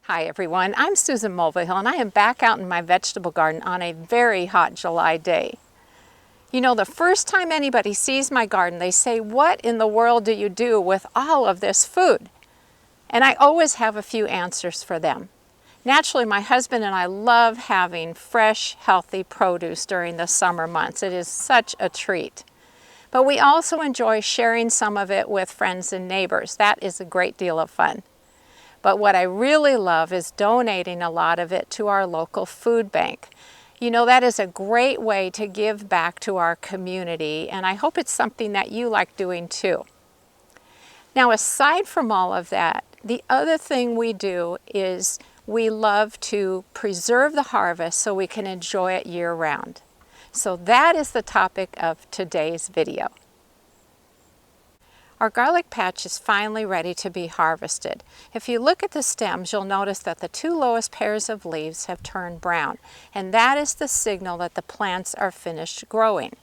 Hi everyone, I'm Susan Mulvihill and I am back out in my vegetable garden on a very hot July day. You know, the first time anybody sees my garden, they say, "What in the world do you do with all of this food?" And I always have a few answers for them. Naturally, my husband and I love having fresh, healthy produce during the summer months. It is such a treat. But we also enjoy sharing some of it with friends and neighbors. That is a great deal of fun. But what I really love is donating a lot of it to our local food bank. You know, that is a great way to give back to our community, and I hope it's something that you like doing too. Now, aside from all of that, the other thing we do is we love to preserve the harvest so we can enjoy it year-round. So that is the topic of today's video. Our garlic patch is finally ready to be harvested. If you look at the stems, you'll notice that the two lowest pairs of leaves have turned brown, and that is the signal that the plants are finished growing.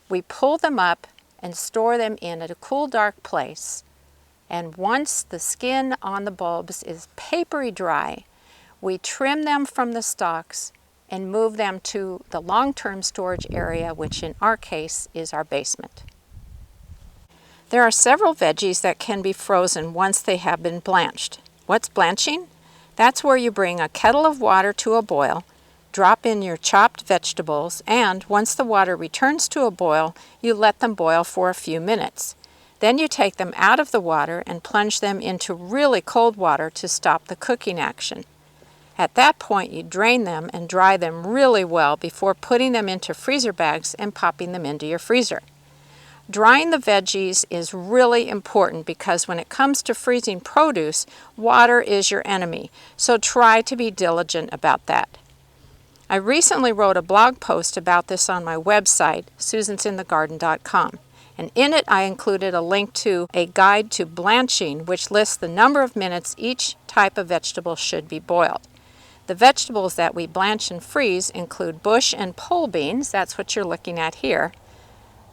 We pull them up and store them in a cool, dark place, and once the skin on the bulbs is papery dry, we trim them from the stalks and move them to the long-term storage area, which in our case is our basement. There are several veggies that can be frozen once they have been blanched. What's blanching? That's where you bring a kettle of water to a boil, drop in your chopped vegetables, and once the water returns to a boil, you let them boil for a few minutes. Then you take them out of the water and plunge them into really cold water to stop the cooking action. At that point, you drain them and dry them really well before putting them into freezer bags and popping them into your freezer. Drying the veggies is really important because when it comes to freezing produce, water is your enemy, so try to be diligent about that. I recently wrote a blog post about this on my website, susansinthegarden.com, and in it I included a link to a guide to blanching, which lists the number of minutes each type of vegetable should be boiled. The vegetables that we blanch and freeze include bush and pole beans, that's what you're looking at here,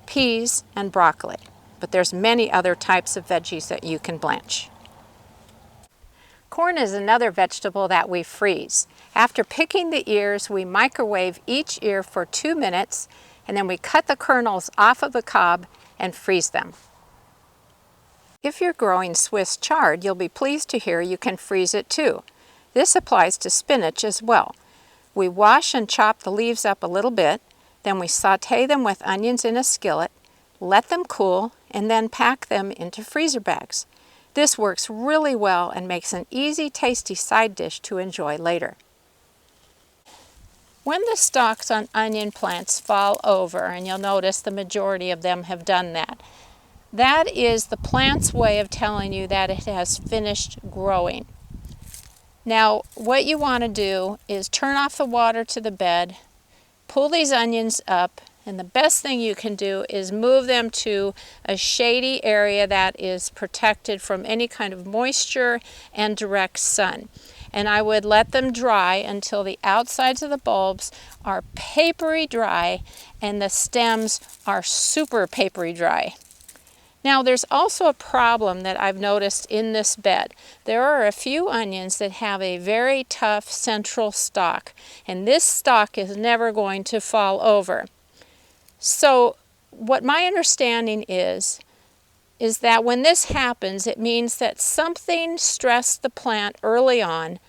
peas, and broccoli, but there's many other types of veggies that you can blanch. Corn is another vegetable that we freeze. After picking the ears, we microwave each ear for 2 minutes, and then we cut the kernels off of the cob and freeze them. If you're growing Swiss chard, you'll be pleased to hear you can freeze it too. This applies to spinach as well. We wash and chop the leaves up a little bit, then we saute them with onions in a skillet, let them cool, and then pack them into freezer bags. This works really well and makes an easy, tasty side dish to enjoy later. When the stalks on onion plants fall over, and you'll notice the majority of them have done that, that is the plant's way of telling you that it has finished growing. Now, what you want to do is turn off the water to the bed, pull these onions up, and the best thing you can do is move them to a shady area that is protected from any kind of moisture and direct sun. And I would let them dry until the outsides of the bulbs are papery dry and the stems are super papery dry. Now, there's also a problem that I've noticed in this bed. There are a few onions that have a very tough central stalk, and this stalk is never going to fall over. So what my understanding is that when this happens, it means that something stressed the plant early on,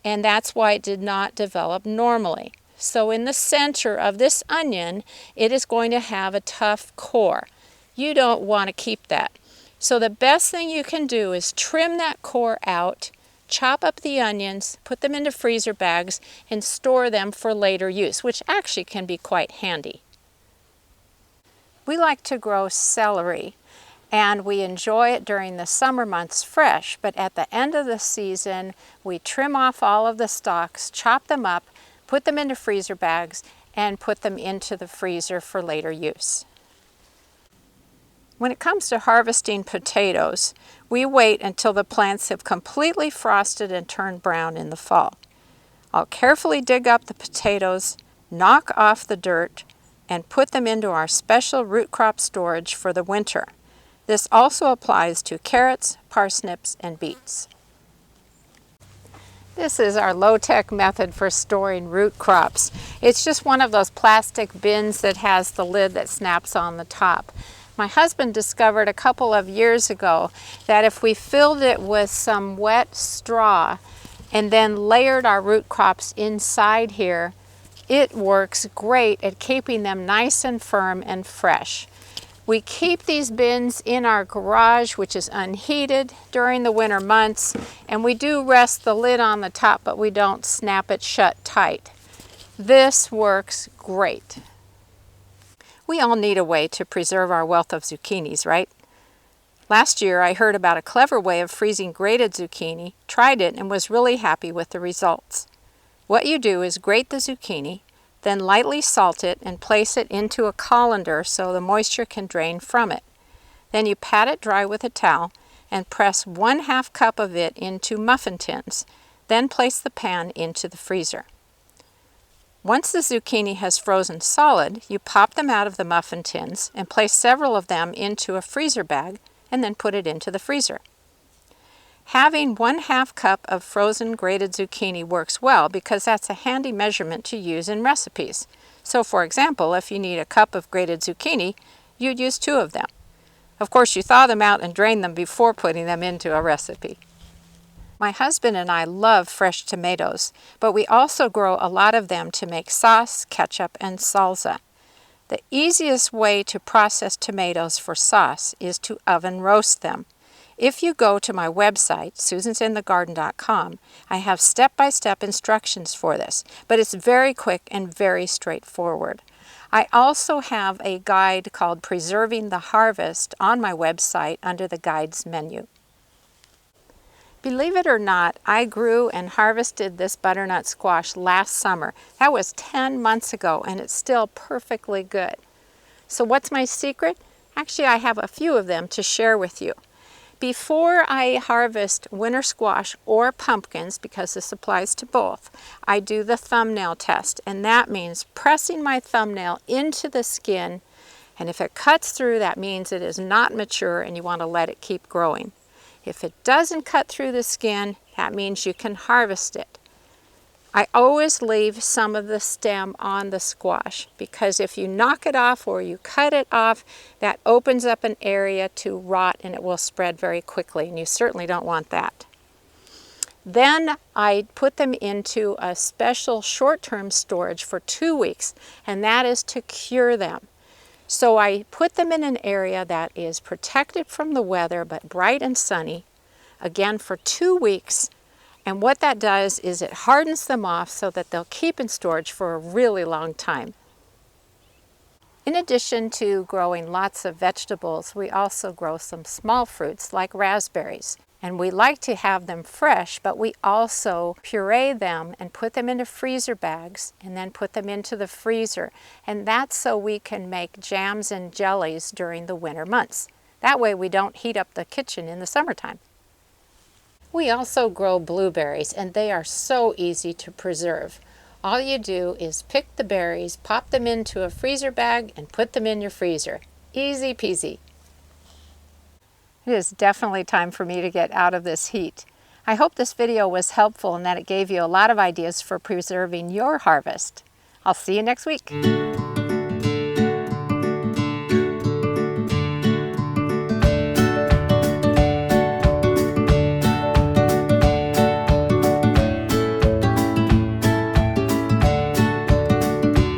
and that's why it did not develop normally. So in the center of this onion, it is going to have a tough core. You don't want to keep that. So the best thing you can do is trim that core out, chop up the onions, put them into freezer bags, and store them for later use, which actually can be quite handy. We like to grow celery, and we enjoy it during the summer months fresh, but at the end of the season, we trim off all of the stalks, chop them up, put them into freezer bags, and put them into the freezer for later use. When it comes to harvesting potatoes, we wait until the plants have completely frosted and turned brown in the fall. I'll carefully dig up the potatoes, knock off the dirt, and put them into our special root crop storage for the winter. This also applies to carrots, parsnips, and beets. This is our low-tech method for storing root crops. It's just one of those plastic bins that has the lid that snaps on the top. My husband discovered a couple of years ago that if we filled it with some wet straw and then layered our root crops inside here, it works great at keeping them nice and firm and fresh. We keep these bins in our garage, which is unheated during the winter months, and we do rest the lid on the top, but we don't snap it shut tight. This works great. We all need a way to preserve our wealth of zucchinis, right? Last year I heard about a clever way of freezing grated zucchini, tried it, and was really happy with the results. What you do is grate the zucchini, then lightly salt it and place it into a colander so the moisture can drain from it. Then you pat it dry with a towel and press 1/2 cup of it into muffin tins. Then place the pan into the freezer. Once the zucchini has frozen solid, you pop them out of the muffin tins and place several of them into a freezer bag and then put it into the freezer. Having 1/2 cup of frozen grated zucchini works well because that's a handy measurement to use in recipes. So for example, if you need a cup of grated zucchini, you'd use 2 of them. Of course, you thaw them out and drain them before putting them into a recipe. My husband and I love fresh tomatoes, but we also grow a lot of them to make sauce, ketchup, and salsa. The easiest way to process tomatoes for sauce is to oven roast them. If you go to my website, susansinthegarden.com, I have step-by-step instructions for this, but it's very quick and very straightforward. I also have a guide called Preserving the Harvest on my website under the Guides menu. Believe it or not, I grew and harvested this butternut squash last summer. That was 10 months ago, and it's still perfectly good. So what's my secret? Actually, I have a few of them to share with you. Before I harvest winter squash or pumpkins, because this applies to both, I do the thumbnail test, and that means pressing my thumbnail into the skin, and if it cuts through, that means it is not mature and you want to let it keep growing. If it doesn't cut through the skin, that means you can harvest it. I always leave some of the stem on the squash because if you knock it off or you cut it off, that opens up an area to rot and it will spread very quickly, and you certainly don't want that. Then I put them into a special short-term storage for 2 weeks, and that is to cure them. So I put them in an area that is protected from the weather but bright and sunny, again for 2 weeks. And what that does is it hardens them off so that they'll keep in storage for a really long time. In addition to growing lots of vegetables, we also grow some small fruits like raspberries. And we like to have them fresh, but we also puree them and put them into freezer bags and then put them into the freezer. And that's so we can make jams and jellies during the winter months. That way we don't heat up the kitchen in the summertime. We also grow blueberries, and they are so easy to preserve. All you do is pick the berries, pop them into a freezer bag, and put them in your freezer. Easy peasy. It is definitely time for me to get out of this heat. I hope this video was helpful and that it gave you a lot of ideas for preserving your harvest. I'll see you next week.